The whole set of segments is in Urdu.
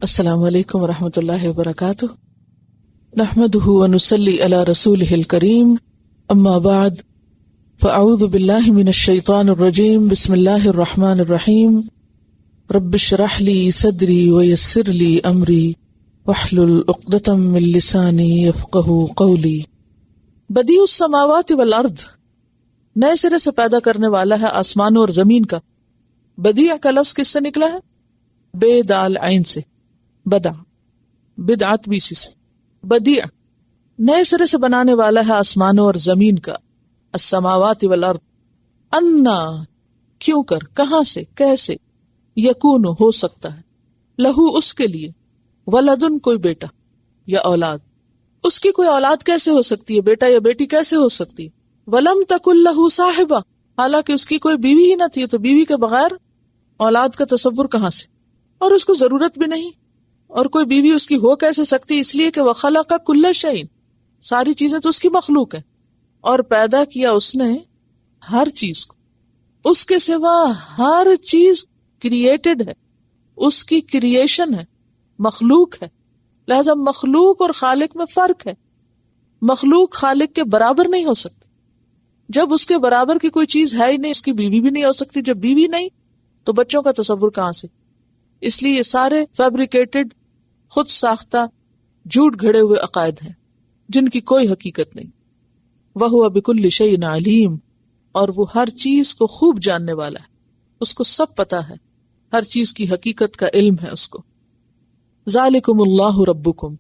السلام علیکم ورحمۃ اللہ وبرکاتہ، نحمدہ ونصلی علی رسولہ الکریم، اما بعد فاعوذ باللہ من الشیطان الرجیم، بسم اللہ الرحمن الرحیم، رب اشرح لی صدری ویسر لی امری واحلل عقدۃ من لسانی یفقہوا قولی۔ بدیع السماوات والارض، نئے سرے سے پیدا کرنے والا ہے آسمانوں اور زمین کا۔ بدیع کا لفظ کس سے نکلا ہے؟ بے دال عین سے، بدع، بدعت بھی اسی سے، بدیع نئے سرے سے بنانے والا ہے آسمانوں اور زمین کا۔ السماوات والارض، انا کیوں کر، کہاں سے، کیسے، یکون ہو سکتا ہے، لہو اس کے لیے، ولدن کوئی بیٹا یا اولاد، اس کی کوئی اولاد کیسے ہو سکتی ہے، بیٹا یا بیٹی کیسے ہو سکتی، ولم تکن لہ صاحبہ، حالانکہ اس کی کوئی بیوی ہی نہ تھی، تو بیوی کے بغیر اولاد کا تصور کہاں سے، اور اس کو ضرورت بھی نہیں، اور کوئی بیوی اس کی ہو کیسے سکتی، اس لیے کہ وخلق کل شیء، ساری چیزیں تو اس کی مخلوق ہیں، اور پیدا کیا اس نے ہر چیز کو، اس کے سوا ہر چیز کریٹڈ ہے، اس کی کریشن ہے، مخلوق ہے، لہذا مخلوق اور خالق میں فرق ہے۔ مخلوق خالق کے برابر نہیں ہو سکتی، جب اس کے برابر کی کوئی چیز ہے ہی نہیں، اس کی بیوی بھی نہیں ہو سکتی، جب بیوی نہیں تو بچوں کا تصور کہاں سے؟ اس لیے یہ سارے فیبریکیٹڈ، خود ساختہ، جھوٹ گھڑے ہوئے عقائد ہیں جن کی کوئی حقیقت نہیں۔ وَهُوَ بِكُلِّ شَيْءٍ عَلِيمٌ، اور وہ ہر چیز کو خوب جاننے والا ہے، اس کو سب پتا ہے، ہر چیز کی حقیقت کا علم ہے اس کو۔ ذَلِكُمُ اللَّهُ رَبُّكُمْ،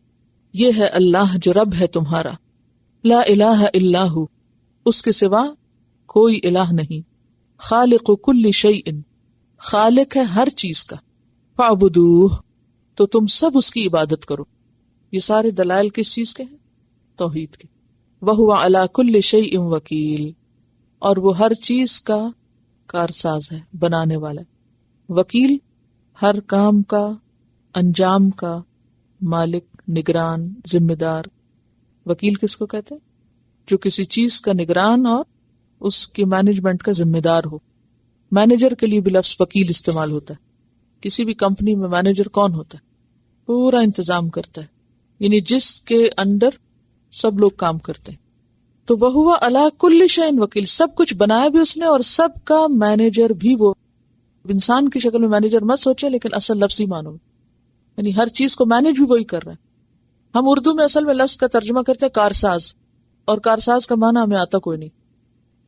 یہ ہے اللہ جو رب ہے تمہارا، لا الہ الا ہو، اس کے سوا کوئی الہ نہیں، خالق کل شیء، خالق ہے ہر چیز کا، فاعبدوہ، تو تم سب اس کی عبادت کرو۔ یہ سارے دلائل کس چیز کے ہیں؟ توحید کے۔ وہو علی کل شیء وکیل، اور وہ ہر چیز کا کارساز ہے، بنانے والا ہے۔ وکیل ہر کام کا، انجام کا، مالک، نگران، ذمہ دار۔ وکیل کس کو کہتے ہیں؟ جو کسی چیز کا نگران اور اس کی مینجمنٹ کا ذمہ دار ہو۔ مینیجر کے لیے بھی لفظ وکیل استعمال ہوتا ہے۔ کسی بھی کمپنی میں مینیجر کون ہوتا ہے؟ پورا انتظام کرتا ہے، یعنی جس کے انڈر سب لوگ کام کرتے ہیں۔ تو وَهُوَ عَلَى كُلِّ شَيْءٍ وَكِيلٌ، سب کچھ بنایا بھی اس نے اور سب کا مینیجر بھی وہ۔ انسان کی شکل میں مینیجر مت سوچے، لیکن اصل لفظی معنوں میں، یعنی ہر چیز کو مینیج بھی وہی کر رہا ہے۔ ہم اردو میں اصل میں لفظ کا ترجمہ کرتے ہیں کارساز، اور کارساز کا معنی ہمیں آتا کوئی نہیں،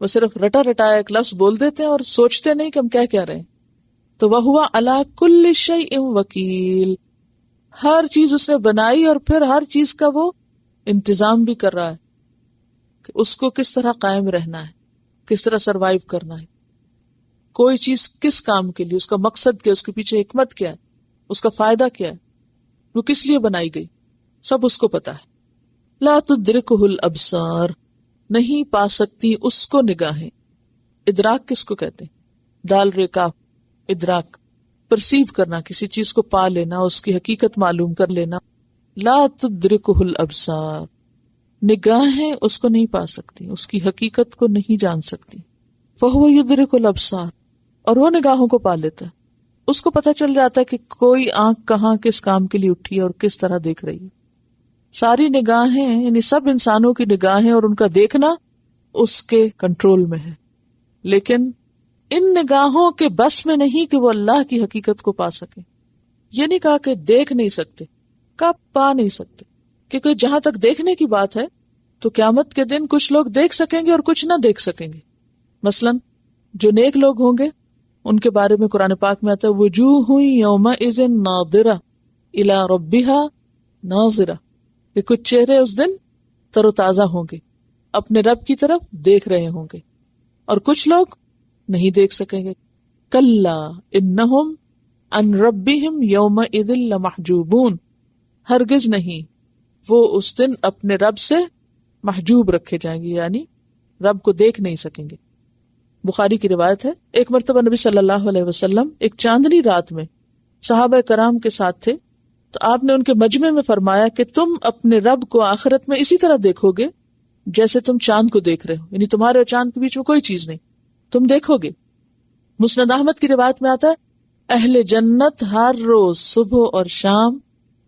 وہ صرف رٹا رٹایا ایک لفظ بول دیتے ہیں اور سوچتے نہیں کہ ہم کیا رہے ہیں۔ تو وَهُوَ عَلَى كُلِّ شَيْءٍ وَكِيلٌ، ہر چیز اس نے بنائی اور پھر ہر چیز کا وہ انتظام بھی کر رہا ہے کہ اس کو کس طرح قائم رہنا ہے، کس طرح سروائیو کرنا ہے، کوئی چیز کس کام کے لیے، اس کا مقصد کیا، اس کے پیچھے حکمت کیا ہے، اس کا فائدہ کیا ہے، وہ کس لیے بنائی گئی، سب اس کو پتا ہے۔ لا تدرکہ الابصار، نہیں پا سکتی اس کو نگاہیں۔ ادراک کس کو کہتے ہیں؟ دال رے کاف، ادراک، پرسیو کرنا، کسی چیز کو پا لینا، اس کی حقیقت معلوم کر لینا۔ لا تدرکہ الابصار، نگاہیں اس کو نہیں پا سکتی، اس کی حقیقت کو نہیں جان سکتی۔ فہو یدرک الابصار، اور وہ نگاہوں کو پا لیتا ہے، اس کو پتہ چل جاتا ہے کہ کوئی آنکھ کہاں کس کام کے لیے اٹھی ہے اور کس طرح دیکھ رہی ہے۔ ساری نگاہیں، یعنی سب انسانوں کی نگاہیں اور ان کا دیکھنا اس کے کنٹرول میں ہے، لیکن ان نگاہوں کے بس میں نہیں کہ وہ اللہ کی حقیقت کو پا سکے۔ یہ نہیں کہا کہ دیکھ نہیں سکتے، کب پا نہیں سکتے، کیونکہ جہاں تک دیکھنے کی بات ہے تو قیامت کے دن کچھ لوگ دیکھ سکیں گے اور کچھ نہ دیکھ سکیں گے۔ مثلا جو نیک لوگ ہوں گے ان کے بارے میں قرآن پاک میں آتا ہے وجوہ یومئذ ناظرہ الی ربہا ناظرہ، کہ کچھ چہرے اس دن تر و تازہ ہوں گے، اپنے رب کی طرف دیکھ رہے ہوں گے، اور کچھ لوگ نہیں دیکھ سکیں گے۔ کلا انہم عن ربہم یومئذ لمحجوبون، ہرگز نہیں، وہ اس دن اپنے رب سے محجوب رکھے جائیں گے، یعنی رب کو دیکھ نہیں سکیں گے۔ بخاری کی روایت ہے، ایک مرتبہ نبی صلی اللہ علیہ وسلم ایک چاندنی رات میں صحابہ کرام کے ساتھ تھے، تو آپ نے ان کے مجمع میں فرمایا کہ تم اپنے رب کو آخرت میں اسی طرح دیکھو گے جیسے تم چاند کو دیکھ رہے ہو، یعنی تمہارے اور چاند کے بیچ میں کوئی چیز نہیں، تم دیکھو گے۔ مسند احمد کی روایت میں آتا ہے اہل جنت ہر روز صبح اور شام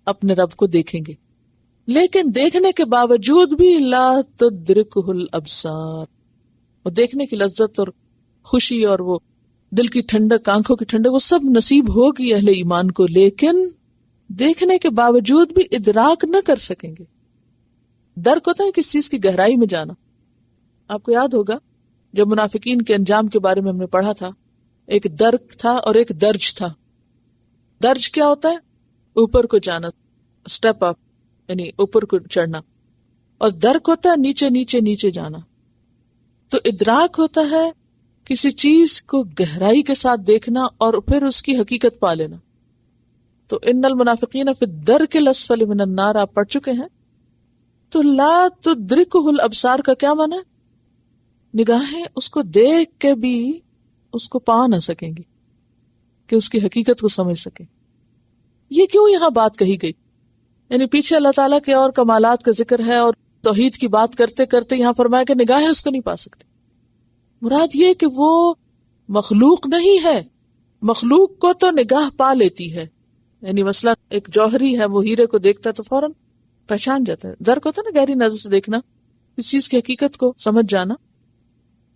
اپنے رب کو دیکھیں گے، لیکن دیکھنے کے باوجود بھی لا تدرکہ الابصار، وہ دیکھنے کی لذت اور خوشی اور وہ دل کی ٹھنڈک، آنکھوں کی ٹھنڈک، وہ سب نصیب ہوگی اہل ایمان کو، لیکن دیکھنے کے باوجود بھی ادراک نہ کر سکیں گے۔ درک ہوتا ہے کس چیز کی گہرائی میں جانا۔ آپ کو یاد ہوگا جب منافقین کے انجام کے بارے میں ہم نے پڑھا تھا، ایک درک تھا اور ایک درج تھا۔ درج کیا ہوتا ہے؟ اوپر کو جانا، اسٹیپ اپ، یعنی اوپر کو چڑھنا، اور درک ہوتا ہے نیچے نیچے نیچے جانا۔ تو ادراک ہوتا ہے کسی چیز کو گہرائی کے ساتھ دیکھنا اور پھر اس کی حقیقت پا لینا۔ تو ان المنافقین فی الدرک الاسفل من النار آپ پڑھ چکے ہیں۔ تو لا تدرکہ الابصار کا کیا معنی ہے؟ نگاہیں اس کو دیکھ کے بھی اس کو پا نہ سکیں گی کہ اس کی حقیقت کو سمجھ سکیں۔ یہ کیوں یہاں بات کہی گئی؟ یعنی پیچھے اللہ تعالیٰ کے اور کمالات کا ذکر ہے اور توحید کی بات کرتے کرتے یہاں فرمایا کہ نگاہیں اس کو نہیں پا سکتے۔ مراد یہ کہ وہ مخلوق نہیں ہے، مخلوق کو تو نگاہ پا لیتی ہے۔ یعنی مثلا ایک جوہری ہے، وہ ہیرے کو دیکھتا ہے تو فوراً پہچان جاتا ہے۔ درک ہوتا ہے نا گہری نظر سے دیکھنا، اس چیز کی حقیقت کو سمجھ جانا۔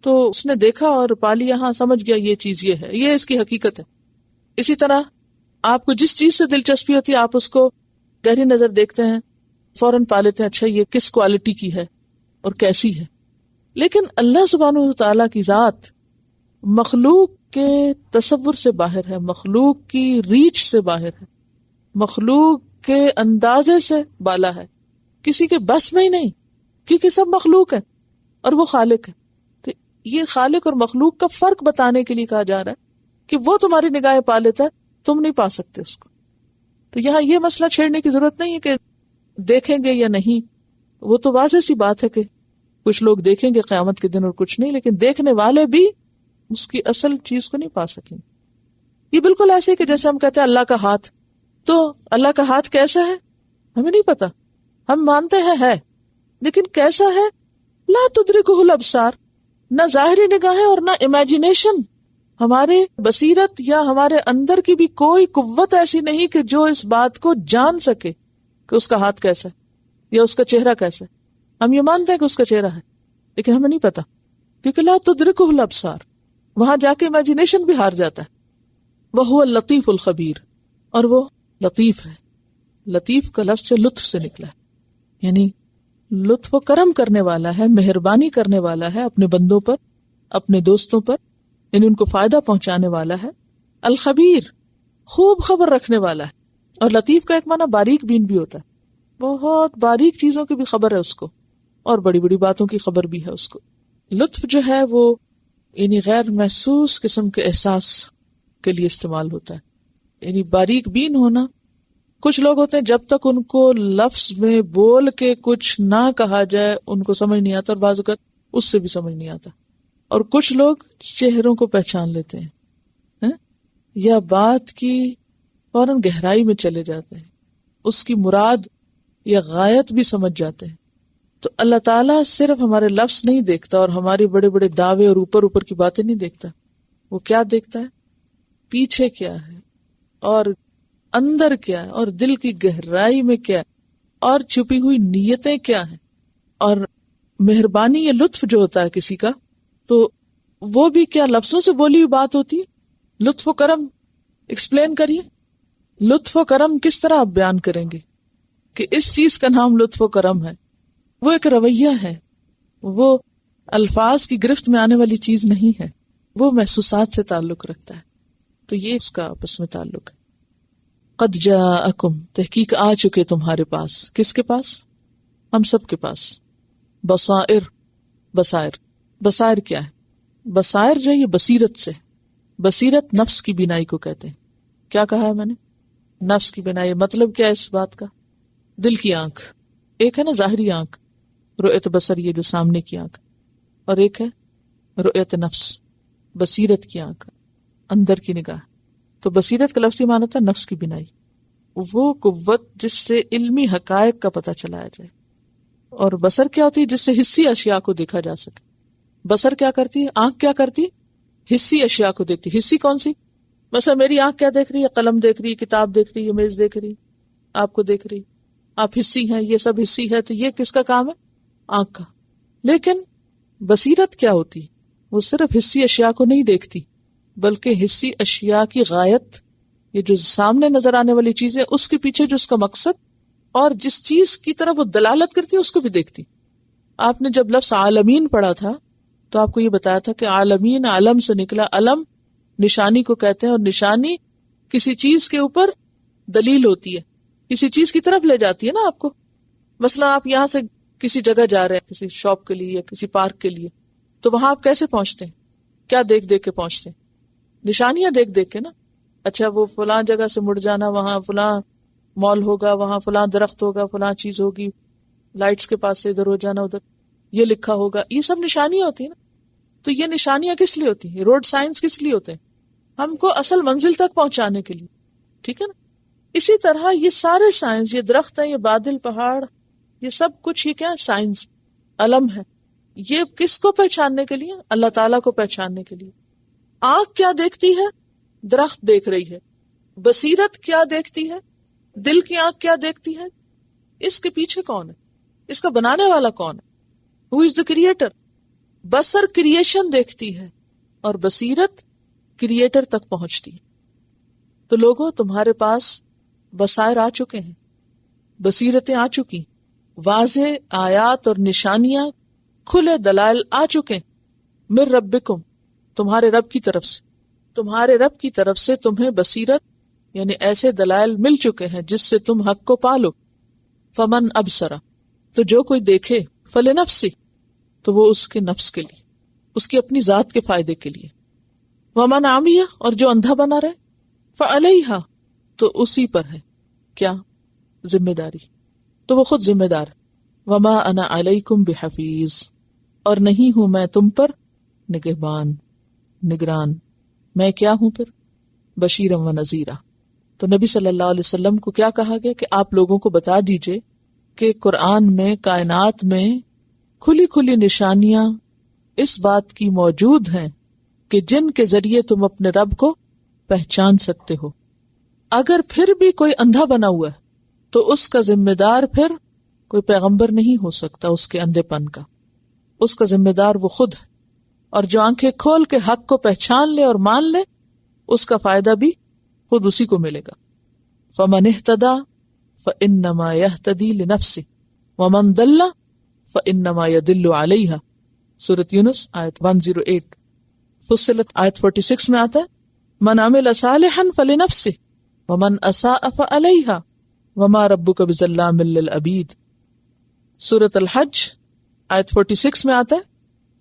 تو اس نے دیکھا اور پا لیا، ہاں سمجھ گیا یہ چیز یہ ہے، یہ اس کی حقیقت ہے۔ اسی طرح آپ کو جس چیز سے دلچسپی ہوتی ہے آپ اس کو گہری نظر دیکھتے ہیں، فوراً پا لیتے ہیں اچھا یہ کس کوالٹی کی ہے اور کیسی ہے۔ لیکن اللہ سبحانہ و تعالیٰ کی ذات مخلوق کے تصور سے باہر ہے، مخلوق کی ریچ سے باہر ہے، مخلوق کے اندازے سے بالا ہے، کسی کے بس میں ہی نہیں، کیونکہ سب مخلوق ہے اور وہ خالق ہے۔ تو یہ خالق اور مخلوق کا فرق بتانے کے لیے کہا جا رہا ہے کہ وہ تمہاری نگاہیں پا لیتا ہے، تم نہیں پا سکتے اس کو۔ تو یہاں یہ مسئلہ چھیڑنے کی ضرورت نہیں ہے کہ دیکھیں گے یا نہیں، وہ تو واضح سی بات ہے کہ کچھ لوگ دیکھیں گے قیامت کے دن اور کچھ نہیں، لیکن دیکھنے والے بھی اس کی اصل چیز کو نہیں پا سکیں۔ یہ بالکل ایسے کہ جیسے ہم کہتے ہیں اللہ کا ہاتھ، تو اللہ کا ہاتھ کیسا ہے ہمیں نہیں پتا، ہم مانتے ہیں ہے، لیکن کیسا ہے؟ لا تدرکہ الابصار، نہ ظاہری نگاہیں اور نہ امیجنیشن، ہمارے بصیرت یا ہمارے اندر کی بھی کوئی قوت ایسی نہیں کہ جو اس بات کو جان سکے کہ اس کا ہاتھ کیسا ہے یا اس کا چہرہ کیسا ہے۔ ہم یہ مانتے ہیں کہ اس کا چہرہ ہے، لیکن ہمیں نہیں پتا، کیونکہ لا تدرکہ الابصار، وہاں جا کے امیجنیشن بھی ہار جاتا ہے۔ وہو اللطیف الخبیر، اور وہ لطیف ہے۔ لطیف کا لفظ سے لطف سے نکلا ہے، یعنی لطف و کرم کرنے والا ہے، مہربانی کرنے والا ہے اپنے بندوں پر، اپنے دوستوں پر، یعنی ان کو فائدہ پہنچانے والا ہے۔ الخبیر، خوب خبر رکھنے والا ہے۔ اور لطیف کا ایک معنی باریک بین بھی ہوتا ہے، بہت باریک چیزوں کی بھی خبر ہے اس کو، اور بڑی بڑی باتوں کی خبر بھی ہے اس کو۔ لطف جو ہے وہ یعنی غیر محسوس قسم کے احساس کے لیے استعمال ہوتا ہے، یعنی باریک بین ہونا۔ کچھ لوگ ہوتے ہیں جب تک ان کو لفظ میں بول کے کچھ نہ کہا جائے ان کو سمجھ نہیں آتا، اور بعض اوقات اس سے بھی سمجھ نہیں آتا۔ اور کچھ لوگ چہروں کو پہچان لیتے ہیں یا بات کی فوراً گہرائی میں چلے جاتے ہیں، اس کی مراد یا غایت بھی سمجھ جاتے ہیں۔ تو اللہ تعالیٰ صرف ہمارے لفظ نہیں دیکھتا اور ہماری بڑے بڑے دعوے اور اوپر اوپر کی باتیں نہیں دیکھتا، وہ کیا دیکھتا ہے؟ پیچھے کیا ہے اور اندر کیا ہے اور دل کی گہرائی میں کیا ہے اور چھپی ہوئی نیتیں کیا ہیں۔ اور مہربانی یا لطف جو ہوتا ہے کسی کا، تو وہ بھی کیا لفظوں سے بولی ہوئی بات ہوتی ہے؟ لطف و کرم ایکسپلین کریے، لطف و کرم کس طرح آپ بیان کریں گے کہ اس چیز کا نام لطف و کرم ہے؟ وہ ایک رویہ ہے، وہ الفاظ کی گرفت میں آنے والی چیز نہیں ہے، وہ محسوسات سے تعلق رکھتا ہے۔ تو یہ اس کا آپس میں تعلق ہے۔ قد جاءکم، تحقیق آ چکے تمہارے پاس، کس کے پاس؟ ہم سب کے پاس۔ بصائر، بصائر، بصائر کیا ہے؟ بصائر جو ہے یہ بصیرت سے، بصیرت نفس کی بینائی کو کہتے ہیں۔ کیا کہا ہے میں نے؟ نفس کی بینائی، مطلب کیا ہے اس بات کا؟ دل کی آنکھ، ایک ہے نا ظاہری آنکھ رؤیت بصر، یہ جو سامنے کی آنکھ، اور ایک ہے رؤیت نفس، بصیرت کی آنکھ، اندر کی نگاہ۔ تو بصیرت کا لفظی معنی ہوتا ہے نفس کی بینائی، وہ قوت جس سے علمی حقائق کا پتہ چلایا جائے۔ اور بصر کیا ہوتی ہے؟ جس سے حسی اشیاء کو دیکھا جا سکے۔ بصر کیا کرتی ہے؟ آنکھ کیا کرتی ہے؟ حسی اشیاء کو دیکھتی۔ حسی کون سی؟ مثلا میری آنکھ کیا دیکھ رہی ہے؟ قلم دیکھ رہی ہے، کتاب دیکھ رہی ہے، میز دیکھ رہی ہے، آپ کو دیکھ رہی، آپ حسی ہیں، یہ سب حسی ہے، تو یہ کس کا کام ہے؟ آنکھ کا. لیکن بصیرت کیا ہوتی؟ وہ صرف حسی اشیاء کو نہیں دیکھتی، بلکہ حسی اشیاء کی غایت، یہ جو سامنے نظر آنے والی چیز ہے اس کے پیچھے جو اس کا مقصد اور جس چیز کی طرف وہ دلالت کرتی ہے اس کو بھی دیکھتی. آپ نے جب لفظ عالمین پڑھا تھا تو آپ کو یہ بتایا تھا کہ عالمین علم سے نکلا. علم نشانی کو کہتے ہیں، اور نشانی کسی چیز کے اوپر دلیل ہوتی ہے، کسی چیز کی طرف لے جاتی ہے نا آپ کو. مثلا آپ یہاں سے کسی جگہ جا رہے ہیں، کسی شاپ کے لیے یا کسی پارک کے لیے، تو وہاں آپ کیسے پہنچتے ہیں؟ کیا دیکھ دیکھ کے پہنچتے ہیں؟ نشانیاں دیکھ دیکھ کے نا. اچھا وہ فلاں جگہ سے مڑ جانا، وہاں فلاں مال ہوگا، وہاں فلاں درخت ہوگا، فلاں چیز ہوگی، لائٹس کے پاس سے ادھر ہو جانا، ادھر یہ لکھا ہوگا، یہ سب نشانیاں ہوتی ہیں نا. تو یہ نشانیاں کس لیے ہوتی ہیں؟ روڈ سائنس کس لیے ہوتے ہیں؟ ہم کو اصل منزل تک پہنچانے کے لیے، ٹھیک ہے نا. اسی طرح یہ سارے سائنس، یہ درخت ہیں، یہ بادل، پہاڑ، یہ سب کچھ یہ کیا ہے؟ سائنس، علم ہے. یہ کس کو پہچاننے کے لیے؟ اللہ تعالیٰ کو پہچاننے کے لیے. آنکھ کیا دیکھتی ہے؟ درخت دیکھ رہی ہے. بصیرت کیا دیکھتی ہے؟ دل کی آنکھ کیا دیکھتی ہے؟ اس کے پیچھے کون ہے؟ اس کا بنانے والا کون ہے؟ Who is the creator؟ بصر کریشن دیکھتی ہے اور بصیرت کریٹر تک پہنچتی ہے. تو لوگوں، تمہارے پاس بصائر آ چکے ہیں، بصیرتیں آ چکی، واضح آیات اور نشانیاں، کھلے دلائل آ چکے. من ربکم، تمہارے رب کی طرف سے، تمہارے رب کی طرف سے تمہیں بصیرت یعنی ایسے دلائل مل چکے ہیں جس سے تم حق کو پالو. فمن ابصر، تو جو کوئی دیکھے، فلنفسی، تو وہ اس کے نفس کے لیے، اس کی اپنی ذات کے فائدے کے لیے. ومن عامیہ، اور جو اندھا بنا رہے، فعلیہا، تو اسی پر ہے کیا؟ ذمہ داری، تو وہ خود ذمہ دار. وما انا علیکم بحفیظ، اور نہیں ہوں میں تم پر نگہبان، نگران. میں کیا ہوں پھر؟ بشیرم و نذیرہ. تو نبی صلی اللہ علیہ وسلم کو کیا کہا گیا کہ آپ لوگوں کو بتا دیجئے کہ قرآن میں، کائنات میں کھلی کھلی نشانیاں اس بات کی موجود ہیں کہ جن کے ذریعے تم اپنے رب کو پہچان سکتے ہو. اگر پھر بھی کوئی اندھا بنا ہوا ہے تو اس کا ذمہ دار پھر کوئی پیغمبر نہیں ہو سکتا اس کے اندھے پن کا. اس کا ذمہ دار وہ خود ہے. اور جو آنکھیں کھول کے حق کو پہچان لے اور مان لے، اس کا فائدہ بھی خود اسی کو ملے گا. فمن اہتدی فانما یہتدی لنفسہ ومن ضل فانما یضل علیہا. سورۃ یونس آیت 108. فصلت آیت 46 میں آتا ہے من عمل صالحا فلنفسہ ومن اساء فعلیہا وما ربک بظلام للعبید. سورۃ الحج آیت 46 میں آتا ہے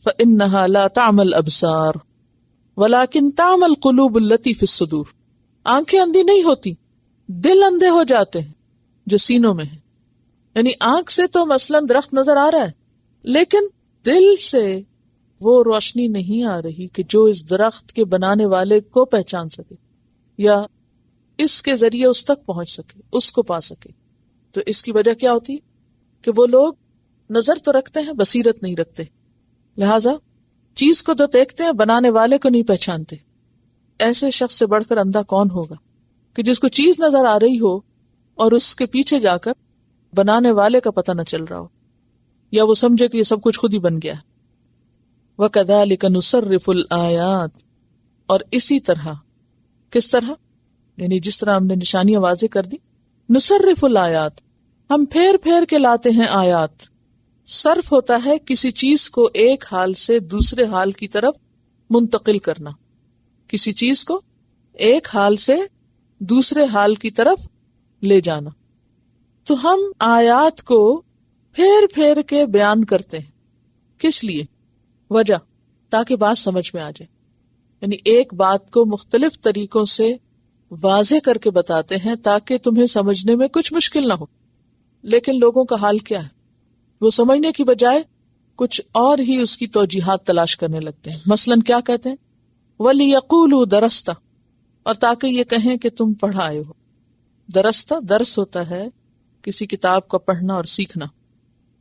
فإنها لا تعمى الأبصار ولكن تعمى القلوب التي في الصدور. آنکھیں اندھی نہیں ہوتی، دل اندھے ہو جاتے ہیں جو سینوں میں ہیں. یعنی آنکھ سے تو مثلاً درخت نظر آ رہا ہے، لیکن دل سے وہ روشنی نہیں آ رہی کہ جو اس درخت کے بنانے والے کو پہچان سکے یا اس کے ذریعے اس تک پہنچ سکے، اس کو پا سکے. تو اس کی وجہ کیا ہوتی کہ وہ لوگ نظر تو رکھتے ہیں، بصیرت نہیں رکھتے. لہذا چیز کو تو دیکھتے ہیں، بنانے والے کو نہیں پہچانتے. ایسے شخص سے بڑھ کر اندھا کون ہوگا کہ جس کو چیز نظر آ رہی ہو اور اس کے پیچھے جا کر بنانے والے کا پتہ نہ چل رہا ہو، یا وہ سمجھے کہ یہ سب کچھ خود ہی بن گیا. وَكَذَلِكَ نُصَرِّفُ الْآيَاتِ، اور اسی طرح، کس طرح؟ یعنی جس طرح ہم نے نشانیاں واضح کر دی. نصرف الآیات، ہم پھیر پھیر کے لاتے ہیں آیات. صرف ہوتا ہے کسی چیز کو ایک حال سے دوسرے حال کی طرف منتقل کرنا، کسی چیز کو ایک حال سے دوسرے حال کی طرف لے جانا. تو ہم آیات کو پھیر پھیر کے بیان کرتے ہیں. کس لیے؟ وجہ، تاکہ بات سمجھ میں آ جائے. یعنی ایک بات کو مختلف طریقوں سے واضح کر کے بتاتے ہیں تاکہ تمہیں سمجھنے میں کچھ مشکل نہ ہو. لیکن لوگوں کا حال کیا ہے؟ وہ سمجھنے کی بجائے کچھ اور ہی اس کی توجیحات تلاش کرنے لگتے ہیں. مثلاً کیا کہتے ہیں؟ وَلِيَقُولُوا دَرَسْتَ، اور تاکہ یہ کہیں کہ تم پڑھا آئے ہو. درستہ، درس ہوتا ہے کسی کتاب کا پڑھنا اور سیکھنا.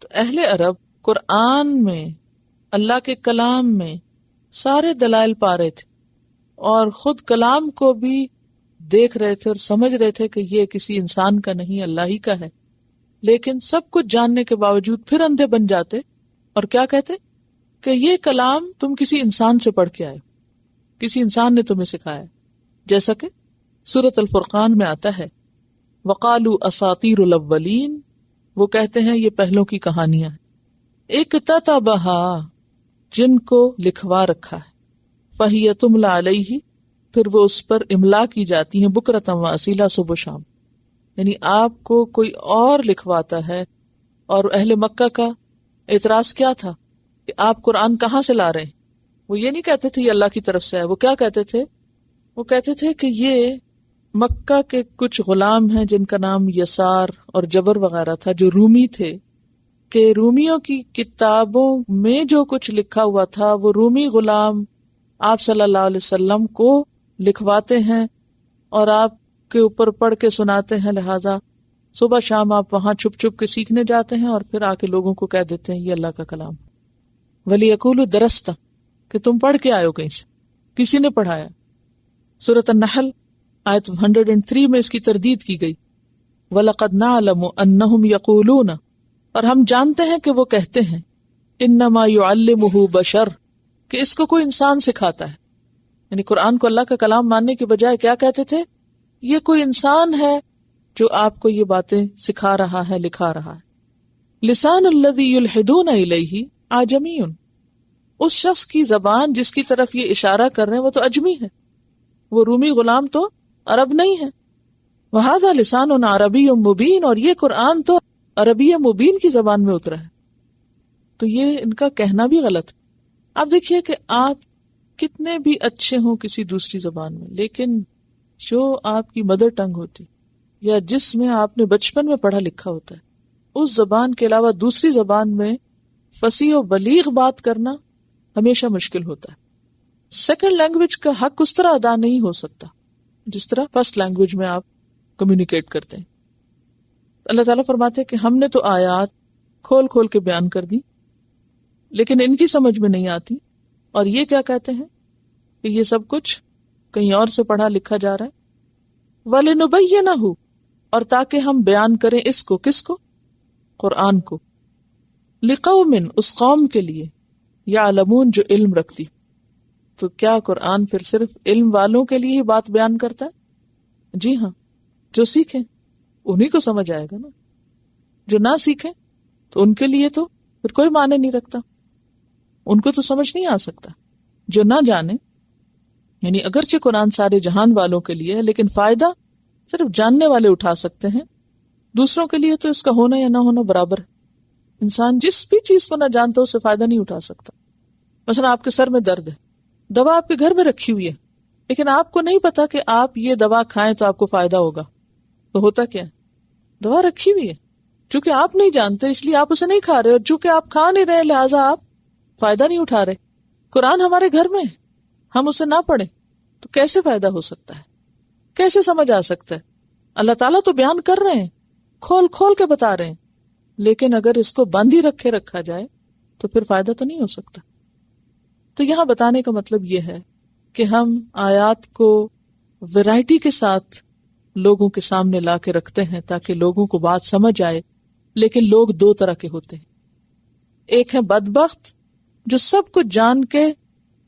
تو اہل عرب قرآن میں، اللہ کے کلام میں سارے دلائل پا رہے تھے، اور خود کلام کو بھی دیکھ رہے تھے اور سمجھ رہے تھے کہ یہ کسی انسان کا نہیں اللہ ہی کا ہے، لیکن سب کچھ جاننے کے باوجود پھر اندھے بن جاتے اور کیا کہتے کہ یہ کلام تم کسی انسان سے پڑھ کے آئے، کسی انسان نے تمہیں سکھایا، جیسا کہ سورۃ الفرقان میں آتا ہے وَقَالُوا أَسَاطِيرُ الْأَوَّلِينَ، وہ کہتے ہیں یہ پہلوں کی کہانیاں ہیں، اکتتبھا، جن کو لکھوا رکھا ہے، فَهِيَ تُمْلَى عَلَيْهِ، پھر وہ اس پر املا کی جاتی ہیں بکرۃ وَأَصِیلًا، صبح و شام، یعنی آپ کو کوئی اور لکھواتا ہے۔ اور اہل مکہ کا اعتراض کیا تھا کہ آپ قرآن کہاں سے لا رہے ہیں؟ وہ یہ نہیں کہتے تھے یہ اللہ کی طرف سے ہے، وہ کیا کہتے تھے؟ وہ کہتے تھے کہ یہ مکہ کے کچھ غلام ہیں جن کا نام یسار اور جبر وغیرہ تھا، جو رومی تھے، کہ رومیوں کی کتابوں میں جو کچھ لکھا ہوا تھا وہ رومی غلام آپ صلی اللہ علیہ وسلم کو لکھواتے ہیں اور آپ کے اوپر پڑھ کے سناتے ہیں، لہذا صبح شام آپ وہاں چھپ چھپ کے سیکھنے جاتے ہیں اور پھر آ کے لوگوں کو کہہ دیتے ہیں یہ اللہ کا کلام۔ وَلِيَقُولُوا دَرَسْتَ، کہ تم پڑھ کے آئے ہو کہیں سے، کسی نے پڑھایا۔ سورۃ النحل آیت 103 میں اس کی تردید کی گئی، وَلَقَدْ نَعْلَمُ أَنَّهُمْ يَقُولُونَ، اور ہم جانتے ہیں کہ وہ کہتے ہیں، إِنَّمَا يُعَلِّمُهُ بَشَرٌ، کہ اس کو کوئی انسان سکھاتا ہے، یعنی قرآن کو اللہ کا کلام ماننے کی بجائے کیا کہتے تھے؟ یہ کوئی انسان ہے جو آپ کو یہ باتیں سکھا رہا ہے، لکھا رہا ہے۔ لسان الذی یلحدون الیہ اعجمی، اس شخص کی زبان جس کی طرف یہ اشارہ کر رہے ہیں وہ تو اجمی ہے، وہ رومی غلام تو عرب نہیں ہے۔ وہذا لسان عربی مبین، اور یہ قرآن تو عربی مبین کی زبان میں اترا ہے، تو یہ ان کا کہنا بھی غلط ہے۔ آپ دیکھیے کہ آپ کتنے بھی اچھے ہوں کسی دوسری زبان میں، لیکن جو آپ کی مدر ٹنگ ہوتی یا جس میں آپ نے بچپن میں پڑھا لکھا ہوتا ہے، اس زبان کے علاوہ دوسری زبان میں فصیح و بلیغ بات کرنا ہمیشہ مشکل ہوتا ہے۔ سیکنڈ لینگویج کا حق اس طرح ادا نہیں ہو سکتا جس طرح فرسٹ لینگویج میں آپ کمیونیکیٹ کرتے ہیں۔ اللہ تعالیٰ فرماتے ہیں کہ ہم نے تو آیات کھول کھول کے بیان کر دی، لیکن ان کی سمجھ میں نہیں آتی، اور یہ کیا کہتے ہیں کہ یہ سب کچھ کہیں اور سے پڑھا لکھا جا رہا ہے۔ وَلِنُبَيِّنَهُ، اور تاکہ ہم بیان کریں اس کو، کس کو؟ قرآن کو، لِقَوْمٍ، اس قوم کے لیے، يَعْلَمُونَ، جو علم رکھتی۔ تو کیا قرآن پھر صرف علم والوں کے لیے ہی بات بیان کرتا ہے؟ جی ہاں، جو سیکھیں انہی کو سمجھ آئے گا نا، جو نہ سیکھیں تو ان کے لیے تو پھر کوئی معنی نہیں رکھتا، ان کو تو سمجھ نہیں آ سکتا۔ جو نہ جانے، یعنی اگرچہ قرآن سارے جہان والوں کے لیے ہے، لیکن فائدہ صرف جاننے والے اٹھا سکتے ہیں، دوسروں کے لیے تو اس کا ہونا یا نہ ہونا برابر ہے۔ انسان جس بھی چیز کو نہ جانتا اس سے فائدہ نہیں اٹھا سکتا۔ مثلا آپ کے سر میں درد ہے، دوا آپ کے گھر میں رکھی ہوئی ہے، لیکن آپ کو نہیں پتا کہ آپ یہ دوا کھائیں تو آپ کو فائدہ ہوگا، تو ہوتا کیا ہے؟ دوا رکھی ہوئی ہے، چونکہ آپ نہیں جانتے اس لیے آپ اسے نہیں کھا رہے، اور چونکہ آپ کھا نہیں رہے لہٰذا آپ فائدہ نہیں اٹھا رہے۔ قرآن ہمارے گھر میں ہے، ہم اسے نہ پڑھیں تو کیسے فائدہ ہو سکتا ہے؟ کیسے سمجھ آ سکتا ہے؟ اللہ تعالیٰ تو بیان کر رہے ہیں، کھول کھول کے بتا رہے ہیں، لیکن اگر اس کو بند ہی رکھا جائے تو پھر فائدہ تو نہیں ہو سکتا۔ تو یہاں بتانے کا مطلب یہ ہے کہ ہم آیات کو ویرائٹی کے ساتھ لوگوں کے سامنے لا کے رکھتے ہیں تاکہ لوگوں کو بات سمجھ آئے، لیکن لوگ دو طرح کے ہوتے ہیں۔ ایک ہے بدبخت جو سب کچھ جان کے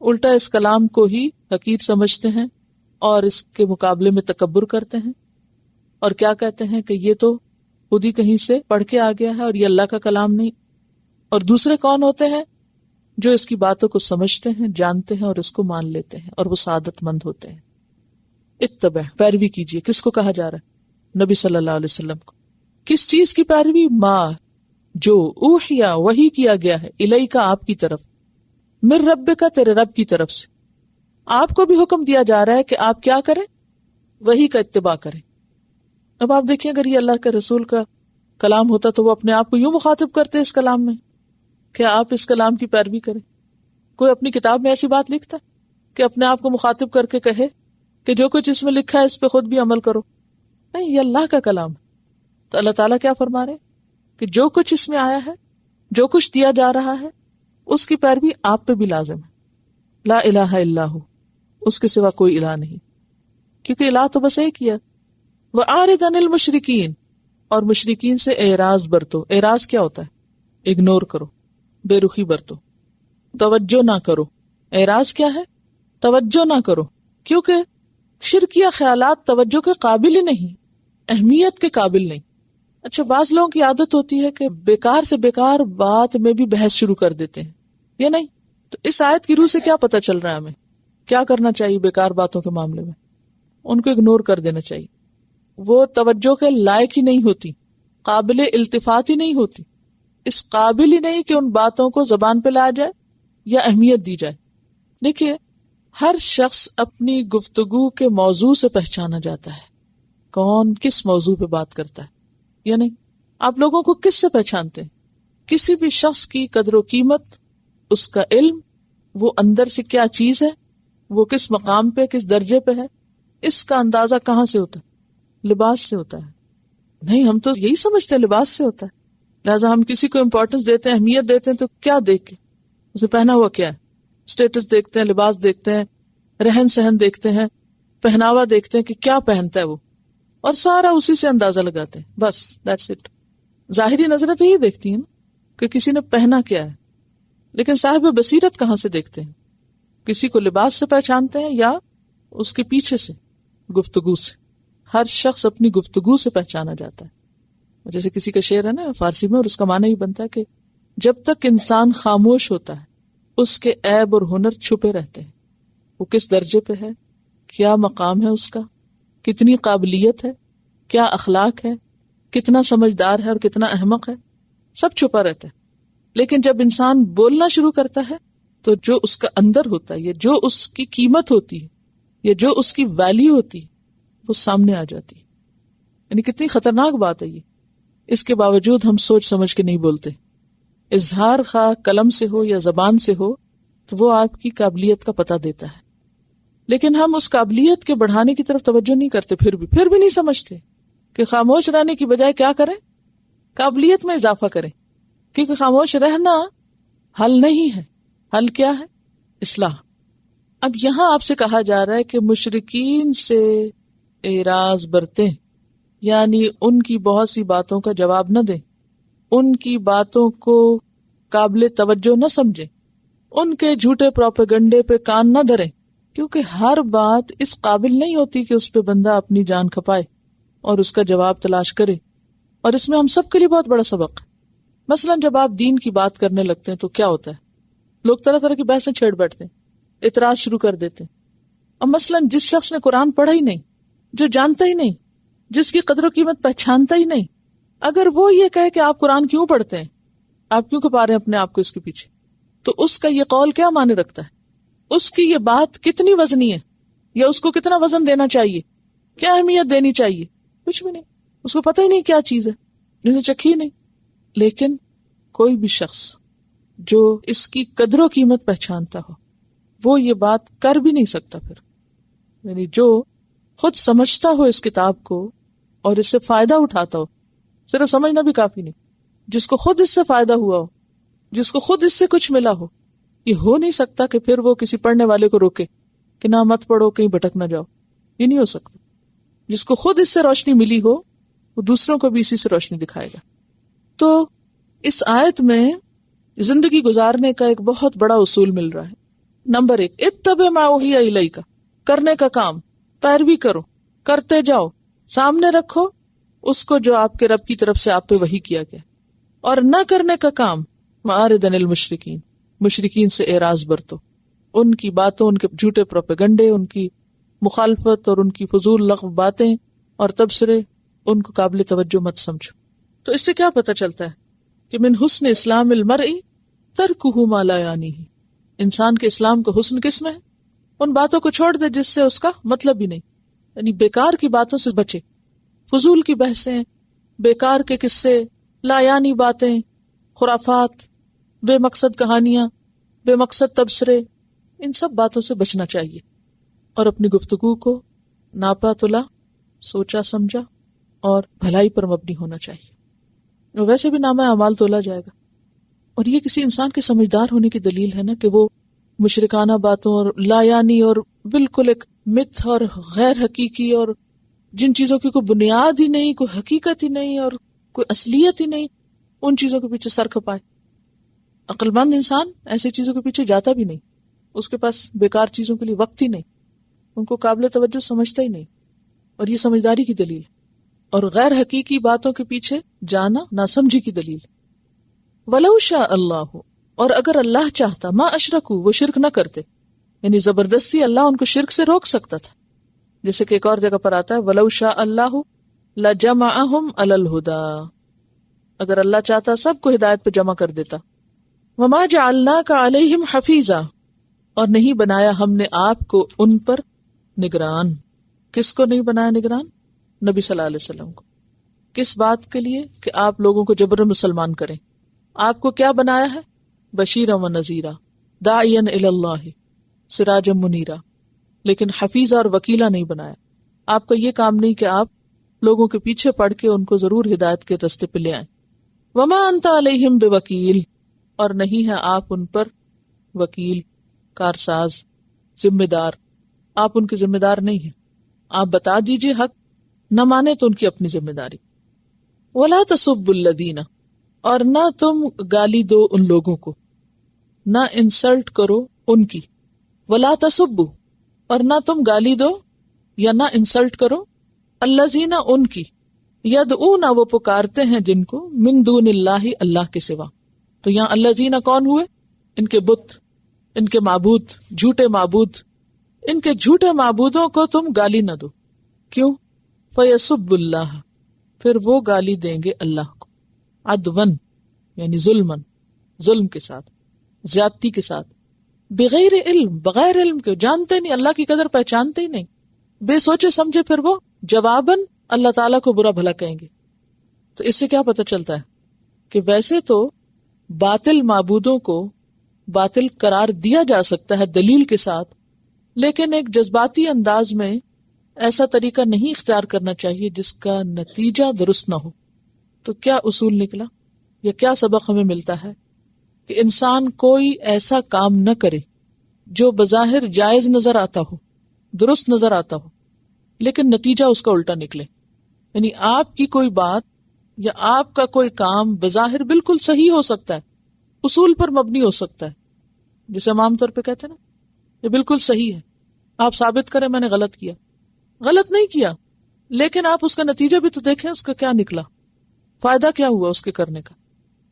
الٹا اس کلام کو ہی حقیر سمجھتے ہیں اور اس کے مقابلے میں تکبر کرتے ہیں، اور کیا کہتے ہیں کہ یہ تو خود ہی کہیں سے پڑھ کے آ گیا ہے اور یہ اللہ کا کلام نہیں۔ اور دوسرے کون ہوتے ہیں؟ جو اس کی باتوں کو سمجھتے ہیں، جانتے ہیں اور اس کو مان لیتے ہیں، اور وہ سعادت مند ہوتے ہیں۔ اتبع، پیروی کیجیے، کس کو کہا جا رہا ہے؟ نبی صلی اللہ علیہ وسلم کو۔ کس چیز کی پیروی؟ ما، جو اوحیا، وحی کیا گیا ہے، الیک، آپ کی طرف، من ربک، تیرے رب کی طرف سے۔ آپ کو بھی حکم دیا جا رہا ہے کہ آپ کیا کریں؟ وحی کا اتباع کریں۔ اب آپ دیکھیں اگر یہ اللہ کے رسول کا کلام ہوتا تو وہ اپنے آپ کو یوں مخاطب کرتے اس کلام میں کہ آپ اس کلام کی پیروی کریں۔ کوئی اپنی کتاب میں ایسی بات لکھتا ہے کہ اپنے آپ کو مخاطب کر کے کہے کہ جو کچھ اس میں لکھا ہے اس پہ خود بھی عمل کرو؟ نہیں، یہ اللہ کا کلام ہے۔ تو اللہ تعالیٰ کیا فرما رہے کہ جو کچھ اس میں آیا ہے، جو کچھ دیا جا رہا ہے، اس کی پیروی آپ پہ بھی لازم ہے۔ لا الہ الا ہو، اس کے سوا کوئی الہ نہیں۔ کیونکہ الہ تو بس ایک ہی ہے. وَأَعْرِضْ عَنِ الْمُشْرِكِينَ، اور مشرکین سے اعراض برتو. اعراض کیا ہوتا ہے؟ اگنور کرو، بے رخی برتو، توجہ نہ کرو. اعراض کیا ہے؟ توجہ نہ کرو، کیونکہ شرکیہ خیالات توجہ کے قابل ہی نہیں، اہمیت کے قابل نہیں. اچھا، بعض لوگوں کی عادت ہوتی ہے کہ بیکار سے بیکار بات میں بھی بحث شروع کر دیتے ہیں، یہ نہیں. تو اس آیت کی روح سے کیا پتہ چل رہا ہے ہمیں؟ کیا کرنا چاہیے بیکار باتوں کے معاملے میں؟ ان کو اگنور کر دینا چاہیے. وہ توجہ کے لائق ہی نہیں ہوتی، قابل التفات ہی نہیں ہوتی، اس قابل ہی نہیں کہ ان باتوں کو زبان پہ لایا جائے یا اہمیت دی جائے. دیکھیے، ہر شخص اپنی گفتگو کے موضوع سے پہچانا جاتا ہے، کون کس موضوع پہ بات کرتا ہے. یا نہیں؟ آپ لوگوں کو کس سے پہچانتے ہیں؟ کسی بھی شخص کی قدر و قیمت، اس کا علم، وہ اندر سے کیا چیز ہے، وہ کس مقام پہ، کس درجے پہ ہے، اس کا اندازہ کہاں سے ہوتا ہے؟ لباس سے ہوتا ہے. نہیں، ہم تو یہی سمجھتے ہیں لباس سے ہوتا ہے. لہٰذا ہم کسی کو امپورٹنس دیتے ہیں، اہمیت دیتے ہیں تو کیا دیکھ کے؟ اسے پہنا ہوا کیا ہے، اسٹیٹس دیکھتے ہیں، لباس دیکھتے ہیں، رہن سہن دیکھتے ہیں، پہناوا دیکھتے ہیں کہ کیا پہنتا ہے وہ، اور سارا اسی سے اندازہ لگاتے ہیں. بس دیٹس اٹ. ظاہری نظریں تو یہ دیکھتی ہیں کہ کسی نے پہنا کیا ہے، لیکن صاحب بصیرت کہاں سے دیکھتے ہیں؟ کسی کو لباس سے پہچانتے ہیں یا اس کے پیچھے سے، گفتگو سے. ہر شخص اپنی گفتگو سے پہچانا جاتا ہے. جیسے کسی کا شعر ہے نا فارسی میں، اور اس کا معنی ہی بنتا ہے کہ جب تک انسان خاموش ہوتا ہے اس کے عیب اور ہنر چھپے رہتے ہیں. وہ کس درجے پہ ہے، کیا مقام ہے اس کا، کتنی قابلیت ہے، کیا اخلاق ہے، کتنا سمجھدار ہے اور کتنا احمق ہے، سب چھپا رہتا ہے. لیکن جب انسان بولنا شروع کرتا ہے تو جو اس کا اندر ہوتا ہے، یا جو اس کی قیمت ہوتی ہے، یا جو اس کی ویلیو ہوتی ہے، وہ سامنے آ جاتی ہے. یعنی کتنی خطرناک بات ہے یہ. اس کے باوجود ہم سوچ سمجھ کے نہیں بولتے. اظہار خواہ قلم سے ہو یا زبان سے ہو تو وہ آپ کی قابلیت کا پتہ دیتا ہے، لیکن ہم اس قابلیت کے بڑھانے کی طرف توجہ نہیں کرتے. پھر بھی نہیں سمجھتے کہ خاموش رہنے کی بجائے کیا کریں، قابلیت میں اضافہ کریں. کیونکہ خاموش رہنا حل نہیں ہے. حل کیا ہے؟ اصلاح. اب یہاں آپ سے کہا جا رہا ہے کہ مشرکین سے اعراض برتیں، یعنی ان کی بہت سی باتوں کا جواب نہ دیں، ان کی باتوں کو قابل توجہ نہ سمجھیں، ان کے جھوٹے پروپیگنڈے پہ کان نہ دھریں، کیونکہ ہر بات اس قابل نہیں ہوتی کہ اس پہ بندہ اپنی جان کھپائے اور اس کا جواب تلاش کرے. اور اس میں ہم سب کے لیے بہت بڑا سبق ہے. مثلا جب آپ دین کی بات کرنے لگتے ہیں تو کیا ہوتا ہے؟ لوگ طرح طرح کی بحثیں چھیڑ بیٹھتے ہیں، اعتراض شروع کر دیتے ہیں. اور مثلا جس شخص نے قرآن پڑھا ہی نہیں، جو جانتا ہی نہیں، جس کی قدر و قیمت پہچانتا ہی نہیں، اگر وہ یہ کہے کہ آپ قرآن کیوں پڑھتے ہیں، آپ کیوں کھپا رہے ہیں اپنے آپ کو اس کے پیچھے، تو اس کا یہ قول کیا معنی رکھتا ہے؟ اس کی یہ بات کتنی وزنی ہے، یا اس کو کتنا وزن دینا چاہیے، کیا اہمیت دینی چاہیے؟ کچھ بھی نہیں. اس کو پتہ ہی نہیں کیا چیز ہے، جنہیں چکھی نہیں. لیکن کوئی بھی شخص جو اس کی قدر و قیمت پہچانتا ہو وہ یہ بات کر بھی نہیں سکتا. پھر یعنی جو خود سمجھتا ہو اس کتاب کو اور اس سے فائدہ اٹھاتا ہو، صرف سمجھنا بھی کافی نہیں، جس کو خود اس سے فائدہ ہوا ہو، جس کو خود اس سے کچھ ملا ہو، یہ ہو نہیں سکتا کہ پھر وہ کسی پڑھنے والے کو روکے کہ نہ مت پڑھو، کہیں بھٹک نہ جاؤ. یہ نہیں ہو سکتا. جس کو خود اس سے روشنی ملی ہو وہ دوسروں کو بھی اسی سے روشنی دکھائے گا. تو اس آیت میں زندگی گزارنے کا ایک بہت بڑا اصول مل رہا ہے. نمبر 1، اتبع ما اوحی الیک، کرنے کا کام، پیروی کرو، کرتے جاؤ، سامنے رکھو اس کو جو آپ کے رب کی طرف سے آپ پہ وحی کیا گیا. اور نہ کرنے کا کام، وَأَعْرِضْ عَنِ الْمُشْرِكِينَ، مشرکین سے اعراض برتو، ان کی باتوں، ان کے جھوٹے پروپیگنڈے، ان کی مخالفت اور ان کی فضول لغو باتیں اور تبصرے، ان کو قابل توجہ مت سمجھو. تو اس سے کیا پتہ چلتا ہے کہ من حسن اسلام المرء ترکہ ما لا یعنیہ، انسان کے اسلام کا حسن کس میں ہے؟ ان باتوں کو چھوڑ دے جس سے اس کا مطلب ہی نہیں. یعنی بیکار کی باتوں سے بچے، فضول کی بحثیں، بیکار کے قصے، لا یعنی باتیں، خرافات، بے مقصد کہانیاں، بے مقصد تبصرے، ان سب باتوں سے بچنا چاہیے. اور اپنی گفتگو کو ناپا تلا، سوچا سمجھا اور بھلائی پر مبنی ہونا چاہیے. ویسے بھی نامہ اعمال تولا جائے گا. اور یہ کسی انسان کے سمجھدار ہونے کی دلیل ہے نا کہ وہ مشرکانہ باتوں اور لا یعنی اور بالکل ایک متھ اور غیر حقیقی اور جن چیزوں کی کوئی بنیاد ہی نہیں، کوئی حقیقت ہی نہیں اور کوئی اصلیت ہی نہیں، ان چیزوں کے پیچھے سر کھپائے. عقل مند انسان ایسی چیزوں کے پیچھے جاتا بھی نہیں، اس کے پاس بیکار چیزوں کے لیے وقت ہی نہیں، ان کو قابل توجہ سمجھتا ہی نہیں، اور یہ سمجھداری کی دلیل. اور غیر حقیقی باتوں کے پیچھے جانا ناسمجھی کی دلیل. وَلَوْ شَاءَ اللَّهُ، اور اگر اللہ چاہتا، ما اشرکو، وہ شرک نہ کرتے، یعنی زبردستی اللہ ان کو شرک سے روک سکتا تھا. جیسے کہ ایک اور جگہ پر آتا ہے وَلَوْ شَاءَ اللَّهُ لَجَمَعَهُمْ عَلَى الْهُدَى، اگر اللہ چاہتا سب کو ہدایت پہ جمع کر دیتا. وَمَا جَعَلْنَاكَ عَلَيْهِمْ حَفِيظًا، اور نہیں بنایا ہم نے آپ کو ان پر نگران. کس کو نہیں بنایا نگران؟ نبی صلی اللہ علیہ وسلم کو. کس بات کے لیے؟ کہ آپ لوگوں کو جبرن مسلمان کریں. آپ کو کیا بنایا ہے؟ بشیرا و نذیرا، داعیا الی اللہ، سراجا منیرا. لیکن حفیظہ اور وکیلا نہیں بنایا. آپ کا یہ کام نہیں کہ آپ لوگوں کے پیچھے پڑ کے ان کو ضرور ہدایت کے راستے پہ لے آئیں. وما انت علیہم بوکیل، اور نہیں ہے آپ ان پر وکیل، کارساز، ذمہ دار. آپ ان کے ذمہ دار نہیں ہیں. آپ بتا دیجئے حق، نہ مانے تو ان کی اپنی ذمہ داری. ولا تسبوا الذین، اور نہ تم گالی دو ان لوگوں کو، نہ انسلٹ کرو ان کی. ولا تسبوا، اور نہ تم گالی دو یا نہ انسلٹ کرو، الذین، ان کی، یدعون، وہ پکارتے ہیں جن کو، من دون اللہ، اللہ کے سوا. تو یہاں الذین کون ہوئے؟ ان کے بت، ان کے معبود، جھوٹے معبود. ان کے جھوٹے معبودوں کو تم گالی نہ دو. کیوں؟ فیسب اللہ، پھر وہ گالی دیں گے اللہ کو، عدون یعنی ظلمن، ظلم کے ساتھ، زیادتی کے ساتھ، بغیر علم، بغیر علم کے، جانتے نہیں، اللہ کی قدر پہچانتے ہی نہیں، بے سوچے سمجھے پھر وہ جواباً اللہ تعالیٰ کو برا بھلا کہیں گے. تو اس سے کیا پتہ چلتا ہے کہ ویسے تو باطل معبودوں کو باطل قرار دیا جا سکتا ہے دلیل کے ساتھ، لیکن ایک جذباتی انداز میں ایسا طریقہ نہیں اختیار کرنا چاہیے جس کا نتیجہ درست نہ ہو. تو کیا اصول نکلا یا کیا سبق ہمیں ملتا ہے؟ کہ انسان کوئی ایسا کام نہ کرے جو بظاہر جائز نظر آتا ہو، درست نظر آتا ہو، لیکن نتیجہ اس کا الٹا نکلے. یعنی آپ کی کوئی بات یا آپ کا کوئی کام بظاہر بالکل صحیح ہو سکتا ہے، اصول پر مبنی ہو سکتا ہے، جسے ہم عام طور پہ کہتے ہیں نا یہ بالکل صحیح ہے، آپ ثابت کریں میں نے غلط کیا. غلط نہیں کیا، لیکن آپ اس کا نتیجہ بھی تو دیکھیں، اس کا کیا نکلا، فائدہ کیا ہوا اس کے کرنے کا.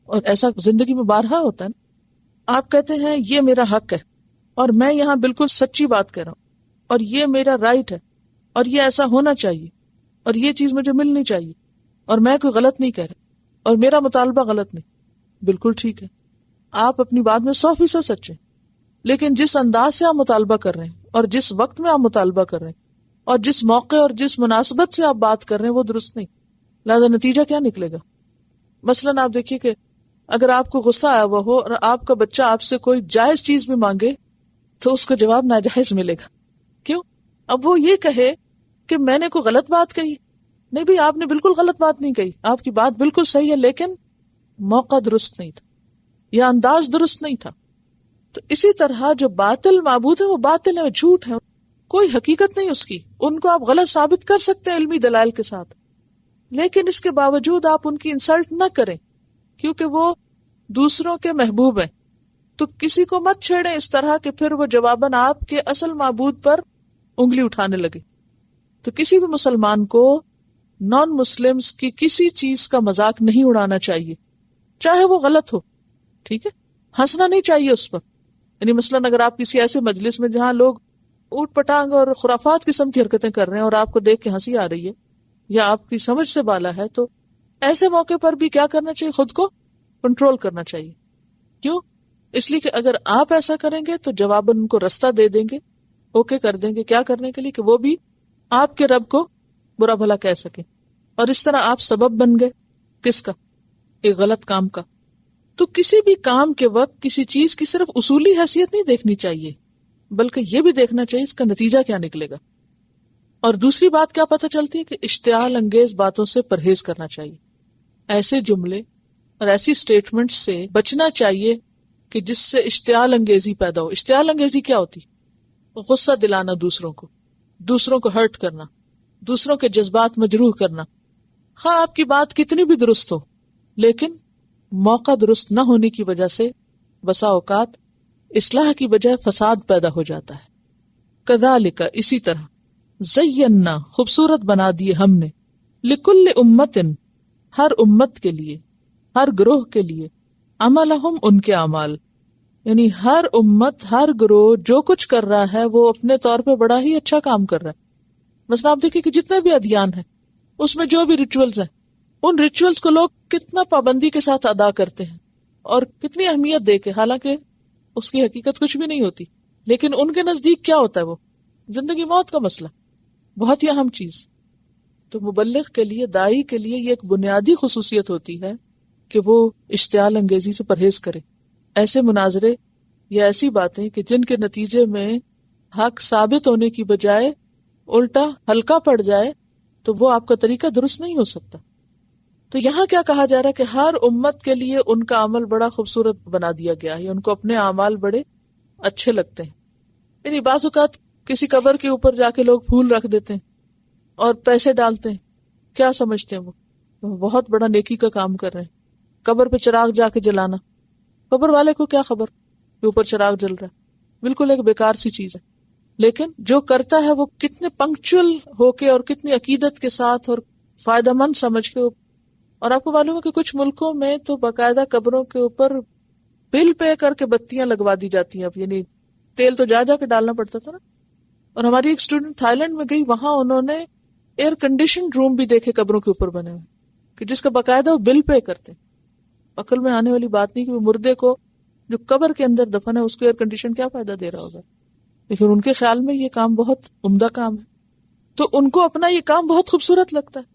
اور ایسا زندگی میں بارہا ہوتا ہے نا. آپ کہتے ہیں یہ میرا حق ہے اور میں یہاں بالکل سچی بات کہہ رہا ہوں اور یہ میرا رائٹ ہے اور یہ ایسا ہونا چاہیے اور یہ چیز مجھے ملنی چاہیے اور میں کوئی غلط نہیں کہہ رہا اور میرا مطالبہ غلط نہیں. بالکل ٹھیک ہے، آپ اپنی بات میں 100% سچے، لیکن جس انداز سے آپ مطالبہ کر رہے ہیں اور جس وقت میں آپ مطالبہ کر رہے ہیں اور جس موقع اور جس مناسبت سے آپ بات کر رہے ہیں وہ درست نہیں. لہذا نتیجہ کیا نکلے گا؟ مثلاً آپ دیکھیے کہ اگر آپ کو غصہ آیا ہوا ہو اور آپ کا بچہ آپ سے کوئی جائز چیز بھی مانگے تو اس کو جواب ناجائز ملے گا. کیوں؟ اب وہ یہ کہے کہ میں نے کوئی غلط بات کہی. نہیں بھی، آپ نے بالکل غلط بات نہیں کہی، آپ کی بات بالکل صحیح ہے، لیکن موقع درست نہیں تھا یا انداز درست نہیں تھا. تو اسی طرح جو باطل معبود ہیں وہ باطل ہیں، جھوٹ ہیں، کوئی حقیقت نہیں اس کی. ان کو آپ غلط ثابت کر سکتے ہیں علمی دلائل کے ساتھ، لیکن اس کے باوجود آپ ان کی انسلٹ نہ کریں کیونکہ وہ دوسروں کے محبوب ہیں. تو کسی کو مت چھیڑیں اس طرح کہ پھر وہ جواباً آپ کے اصل معبود پر انگلی اٹھانے لگے. تو کسی بھی مسلمان کو نان مسلمز کی کسی چیز کا مذاق نہیں اڑانا چاہیے، چاہے وہ غلط ہو. ٹھیک ہے، ہنسنا نہیں چاہیے اس پر. یعنی مثلاً اگر آپ کسی ایسے مجلس میں جہاں لوگ اوٹ پٹانگ اور خرافات قسم کی حرکتیں کر رہے ہیں اور آپ کو دیکھ کے ہنسی آ رہی ہے یا آپ کی سمجھ سے بالا ہے، تو ایسے موقع پر بھی کیا کرنا چاہیے؟ خود کو کنٹرول کرنا چاہیے. کیوں؟ اس لیے کہ اگر آپ ایسا کریں گے تو جواباً ان کو رستہ دے دیں گے، اوکے کر دیں گے کیا کرنے کے لیے کہ وہ بھی آپ کے رب کو برا بھلا کہہ سکیں، اور اس طرح آپ سبب بن گئے کس کا؟ ایک غلط کام کا. تو کسی بھی کام کے وقت کسی چیز کی صرف اصولی حیثیت نہیں دیکھنی چاہیے، بلکہ یہ بھی دیکھنا چاہیے اس کا نتیجہ کیا نکلے گا. اور دوسری بات کیا پتہ چلتی ہے کہ اشتعال انگیز باتوں سے پرہیز کرنا چاہیے. ایسے جملے اور ایسی سٹیٹمنٹ سے بچنا چاہیے کہ جس سے اشتعال انگیزی پیدا ہو. اشتعال انگیزی کیا ہوتی؟ غصہ دلانا دوسروں کو ہرٹ کرنا، دوسروں کے جذبات مجروح کرنا، خواہ آپ کی بات کتنی بھی درست ہو، لیکن موقع درست نہ ہونے کی وجہ سے بسا اوقات اصلاح کی بجائے فساد پیدا ہو جاتا ہے۔ کذالک، اسی طرح، زینا، خوبصورت بنا دیے ہم نے، لکل امت، ہر امت کے لیے، ہر گروہ کے لیے، عملہم، ان کے اعمال، یعنی ہر امت، ہر گروہ جو کچھ کر رہا ہے وہ اپنے طور پہ بڑا ہی اچھا کام کر رہا ہے۔ مثلا آپ دیکھیں کہ جتنے بھی ادیان ہیں اس میں جو بھی ریچولز ہیں، ان ریچولز کو لوگ کتنا پابندی کے ساتھ ادا کرتے ہیں اور کتنی اہمیت دے کے، حالانکہ اس کی حقیقت کچھ بھی نہیں ہوتی، لیکن ان کے نزدیک کیا ہوتا ہے، وہ زندگی موت کا مسئلہ، بہت ہی اہم چیز۔ تو مبلغ کے لیے، داعی کے لیے یہ ایک بنیادی خصوصیت ہوتی ہے کہ وہ اشتعال انگیزی سے پرہیز کرے، ایسے مناظرے یا ایسی باتیں کہ جن کے نتیجے میں حق ثابت ہونے کی بجائے الٹا ہلکا پڑ جائے، تو وہ آپ کا طریقہ درست نہیں ہو سکتا۔ تو یہاں کیا کہا جا رہا ہے کہ ہر امت کے لیے ان کا عمل بڑا خوبصورت بنا دیا گیا ہے، ان کو اپنے اعمال بڑے اچھے لگتے ہیں۔ یعنی بعض اوقات کسی قبر کے اوپر جا کے لوگ پھول رکھ دیتے ہیں اور پیسے ڈالتے ہیں، کیا سمجھتے ہیں وہ بہت بڑا نیکی کا کام کر رہے ہیں۔ قبر پہ چراغ جا کے جلانا، قبر والے کو کیا خبر کہ اوپر چراغ جل رہا ہے، بالکل ایک بیکار سی چیز ہے۔ لیکن جو کرتا ہے وہ کتنے پنکچول ہو کے اور کتنی عقیدت کے ساتھ اور فائدہ مند سمجھ کے، اور آپ کو معلوم ہے کہ کچھ ملکوں میں تو باقاعدہ قبروں کے اوپر بل پے کر کے بتیاں لگوا دی جاتی ہیں، اب یعنی تیل تو جا کے ڈالنا پڑتا تھا نا۔ اور ہماری ایک اسٹوڈنٹ تھائی لینڈ میں گئی، وہاں انہوں نے ایئر کنڈیشن روم بھی دیکھے قبروں کے اوپر بنے ہوئے کہ جس کا باقاعدہ وہ بل پے کرتے۔ عقل میں آنے والی بات نہیں کہ وہ مردے کو جو قبر کے اندر دفن ہے اس کو ایئر کنڈیشن کیا فائدہ دے رہا ہوگا، لیکن ان کے خیال میں یہ کام بہت عمدہ کام ہے، تو ان کو اپنا یہ کام بہت خوبصورت لگتا ہے۔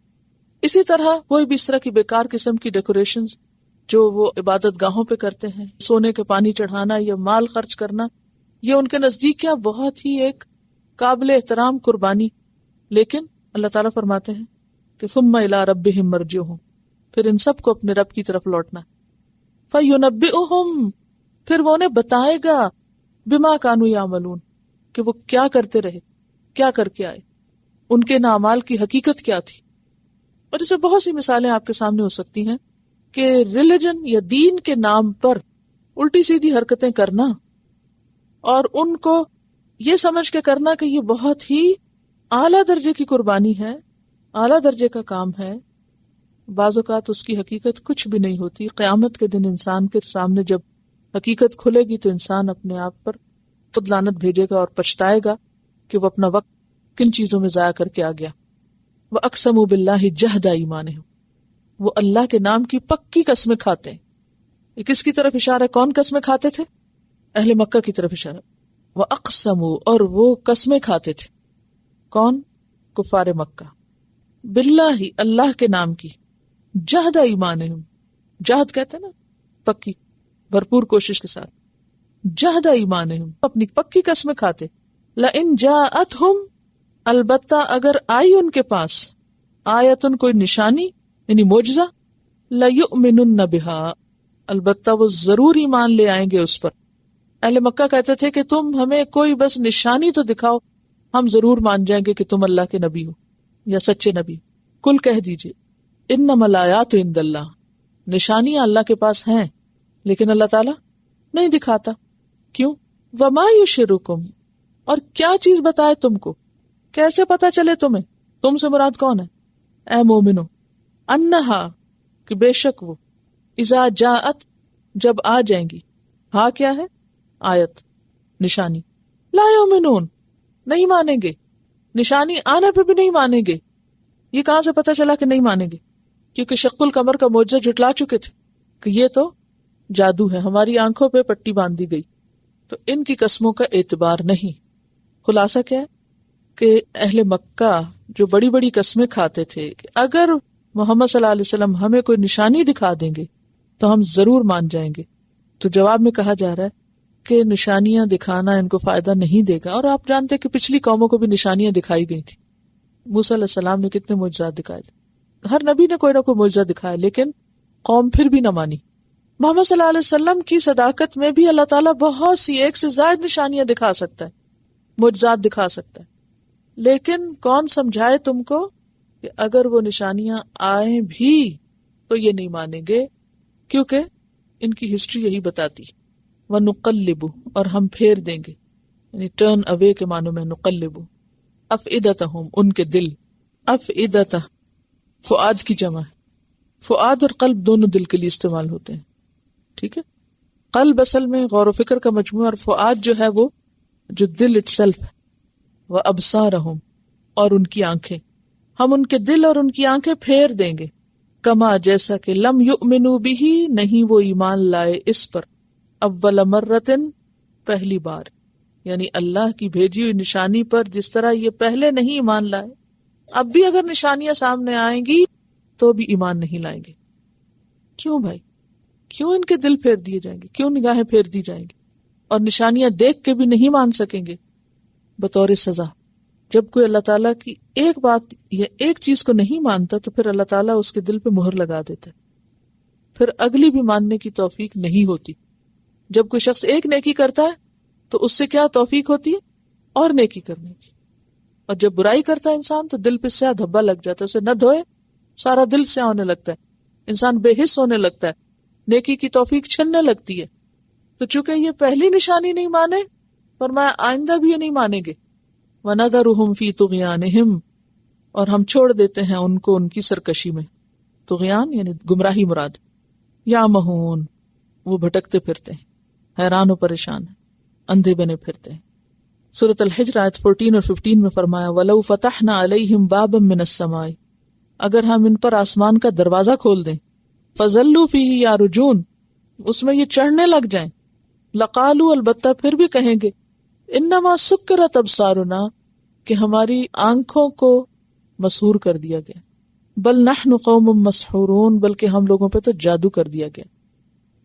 اسی طرح کوئی بھی اس طرح کی بیکار قسم کی ڈیکوریشنز جو وہ عبادت گاہوں پہ کرتے ہیں، سونے کے پانی چڑھانا یا مال خرچ کرنا، یہ ان کے نزدیک کیا بہت ہی ایک قابل احترام قربانی، لیکن اللہ تعالیٰ فرماتے ہیں کہ ثم الی ربہم مرجعہم، پھر ان سب کو اپنے رب کی طرف لوٹنا، فینبئہم، پھر وہ انہیں بتائے گا، بما کانوا یعملون، کہ وہ کیا کرتے رہے، کیا کر کے آئے، ان کے اعمال کی حقیقت کیا تھی۔ اور اسے بہت سی مثالیں آپ کے سامنے ہو سکتی ہیں کہ ریلیجن یا دین کے نام پر الٹی سیدھی حرکتیں کرنا اور ان کو یہ سمجھ کے کرنا کہ یہ بہت ہی اعلیٰ درجے کی قربانی ہے، اعلیٰ درجے کا کام ہے، بعض اوقات اس کی حقیقت کچھ بھی نہیں ہوتی۔ قیامت کے دن انسان کے سامنے جب حقیقت کھلے گی تو انسان اپنے آپ پر خود لعنت بھیجے گا اور پچھتائے گا کہ وہ اپنا وقت کن چیزوں میں ضائع کر کے آ گیا۔ وَأَقْسَمُوا بِاللَّهِ جَهْدَ أَيْمَانِهِمْ، وہ اللہ کے نام کی پکی قسمیں کھاتے ہیں۔ یہ کس کی طرف اشارہ ہے؟ کون قسمیں کھاتے تھے؟ اہل مکہ کی طرف اشارہ۔ وَأَقْسَمُوا، اور وہ قسمیں کھاتے تھے، کون؟ کفار مکہ، باللہ، اللہ کے نام کی، جہد ایمانہم، جہد کہتے ہیں نا پکی، بھرپور کوشش کے ساتھ، جہد ایمانہم، اپنی پکی قسمیں کھاتے، لئن جاءتہم، البتہ اگر آئی ان کے پاس، آیتن کوئی نشانی یعنی معجزہ، لیؤمنن بہا، البتہ وہ ضرور ایمان لے آئیں گے اس پر۔ اہل مکہ کہتے تھے کہ تم ہمیں کوئی بس نشانی تو دکھاؤ، ہم ضرور مان جائیں گے کہ تم اللہ کے نبی ہو یا سچے نبی۔ کل کہہ دیجئے، انما الآیات عند اللہ، نشانیاں اللہ کے پاس ہیں لیکن اللہ تعالیٰ نہیں دکھاتا۔ کیوں؟ وما یشرکم، اور کیا چیز بتائے تم کو، کیسے پتا چلے تمہیں، تم سے مراد کون ہے؟ اے مومنو، انہا، کہ بے شک وہ، اذا جاءت، جب آ جائیں گی، ہاں کیا ہے؟ آیت، نشانی، لا یؤمنون، نہیں مانیں گے، نشانی آنے پہ بھی نہیں مانیں گے۔ یہ کہاں سے پتا چلا کہ نہیں مانیں گے؟ کیونکہ شق القمر کا معجزہ جھٹلا چکے تھے کہ یہ تو جادو ہے، ہماری آنکھوں پہ پٹی باندھ دی گئی، تو ان کی قسموں کا اعتبار نہیں۔ خلاصہ کیا ہے کہ اہل مکہ جو بڑی بڑی قسمیں کھاتے تھے کہ اگر محمد صلی اللہ علیہ وسلم ہمیں کوئی نشانی دکھا دیں گے تو ہم ضرور مان جائیں گے، تو جواب میں کہا جا رہا ہے کہ نشانیاں دکھانا ان کو فائدہ نہیں دے گا۔ اور آپ جانتے ہیں کہ پچھلی قوموں کو بھی نشانیاں دکھائی گئی تھی، موسیٰ علیہ السلام نے کتنے معجزات دکھائے تھے، ہر نبی نے کوئی نہ کوئی معجزہ دکھایا، لیکن قوم پھر بھی نہ مانی۔ محمد صلی اللہ علیہ وسلم کی صداقت میں بھی اللہ تعالیٰ بہت سی، ایک سے زائد نشانیاں دکھا سکتا ہے، معجزات دکھا سکتا ہے، لیکن کون سمجھائے تم کو کہ اگر وہ نشانیاں آئیں بھی تو یہ نہیں مانیں گے، کیونکہ ان کی ہسٹری یہی بتاتی۔ وَنُقَلِّبُ، اور ہم پھیر دیں گے، یعنی ٹرن اوے کے معنوں میں نقلب، افئدتہم، ان کے دل، افئدتہ فؤاد کی جمع ہے، فؤاد اور قلب دونوں دل کے لیے استعمال ہوتے ہیں، ٹھیک ہے۔ قلب اصل میں غور و فکر کا مجموعہ، اور فؤاد جو ہے وہ جو دل اٹ سیلف ہے، وَأَبْصَارَهُمْ، اور ان کی آنکھیں، ہم ان کے دل اور ان کی آنکھیں پھیر دیں گے، کما جیسا کہ لم یؤمنوا بہ، نہیں وہ ایمان لائے اس پر، اول مرتن، پہلی بار، یعنی اللہ کی بھیجی ہوئی نشانی پر جس طرح یہ پہلے نہیں ایمان لائے، اب بھی اگر نشانیاں سامنے آئیں گی تو بھی ایمان نہیں لائیں گے۔ کیوں بھائی؟ کیوں ان کے دل پھیر دیے جائیں گے؟ کیوں نگاہیں پھیر دی جائیں گی اور نشانیاں دیکھ کے بھی نہیں مان سکیں گے؟ بطور سزا، جب کوئی اللہ تعالیٰ کی ایک بات یا ایک چیز کو نہیں مانتا تو پھر اللہ تعالیٰ اس کے دل پہ مہر لگا دیتا ہے، پھر اگلی بھی ماننے کی توفیق نہیں ہوتی۔ جب کوئی شخص ایک نیکی کرتا ہے تو اس سے کیا توفیق ہوتی ہے؟ اور نیکی کرنے کی۔ اور جب برائی کرتا ہے انسان تو دل پہ سیاہ دھبا لگ جاتا ہے، اسے نہ دھوئے سارا دل سیاہ ہونے لگتا ہے، انسان بے حس ہونے لگتا ہے، نیکی کی توفیق چھننے لگتی ہے۔ تو چونکہ یہ پہلی نشانی نہیں مانے، فرمایا آئندہ بھی یہ نہیں مانیں گے۔ وَنَذَرُهُمْ فِي طُغْيَانِهِمْ، اور ہم چھوڑ دیتے ہیں ان کو ان کی سرکشی میں، طغیان یعنی گمراہی مراد، یعمہون، وہ بھٹکتے پھرتے ہیں، حیران و پریشان ہیں، اندھے بنے پھرتے ہیں۔ سورۃ الحجر آیت 14 اور 15 میں فرمایا وَلَوْ فَتَحْنَا عَلَيْهِمْ بَابًا مِّنَ السَّمَاءِ، اگر ہم ان پر آسمان کا دروازہ کھول دیں، فَظَلُّوا فِيهِ يَعْرُجُونَ، اس میں یہ چڑھنے لگ جائیں، لَقَالُوا، البتہ پھر بھی کہیں گے، انما سکرت ابصارنا، کہ ہماری آنکھوں کو مسحور کر دیا گیا، بل نحن قوم مسحورون، بلکہ ہم لوگوں پہ تو جادو کر دیا گیا۔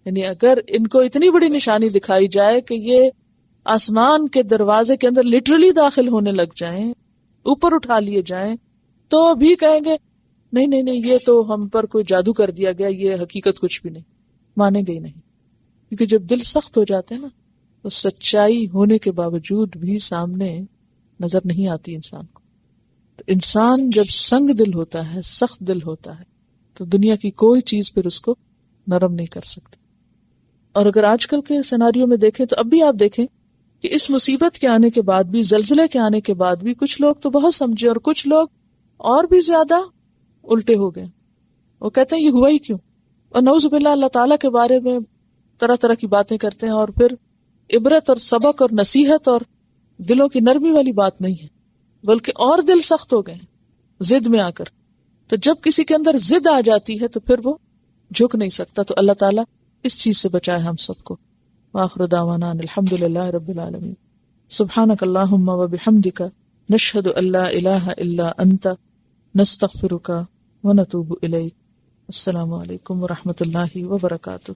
یعنی اگر ان کو اتنی بڑی نشانی دکھائی جائے کہ یہ آسمان کے دروازے کے اندر لٹرلی داخل ہونے لگ جائیں، اوپر اٹھا لیے جائیں، تو بھی کہیں گے نہیں نہیں نہیں، یہ تو ہم پر کوئی جادو کر دیا گیا، یہ حقیقت کچھ بھی نہیں، مانیں گے ہی نہیں۔ کیونکہ جب دل سخت ہو جاتے ہیں نا تو سچائی ہونے کے باوجود بھی سامنے نظر نہیں آتی انسان کو۔ تو انسان جب سنگ دل ہوتا ہے، سخت دل ہوتا ہے، تو دنیا کی کوئی چیز پھر اس کو نرم نہیں کر سکتی۔ اور اگر آج کل کے سیناریو میں دیکھیں تو اب بھی آپ دیکھیں کہ اس مصیبت کے آنے کے بعد بھی، زلزلے کے آنے کے بعد بھی، کچھ لوگ تو بہت سمجھے اور کچھ لوگ اور بھی زیادہ الٹے ہو گئے۔ وہ کہتے ہیں یہ ہوا ہی کیوں، اور نعوذ باللہ اللہ تعالیٰ کے بارے میں طرح طرح کی باتیں کرتے ہیں، اور پھر عبرت اور سبق اور نصیحت اور دلوں کی نرمی والی بات نہیں ہے، بلکہ اور دل سخت ہو گئے ہیں ضد میں آ کر۔ تو جب کسی کے اندر ضد آ جاتی ہے تو پھر وہ جھک نہیں سکتا۔ تو اللہ تعالیٰ اس چیز سے بچائے ہم سب کو۔ وآخر دعوانا الحمد للہ رب العالمین۔ سبحانک اللہم وبحمدک، نشہد ان لا الہ الا انت، نستغفرک ونتوب الیک۔ السلام علیکم ورحمۃ اللہ وبرکاتہ۔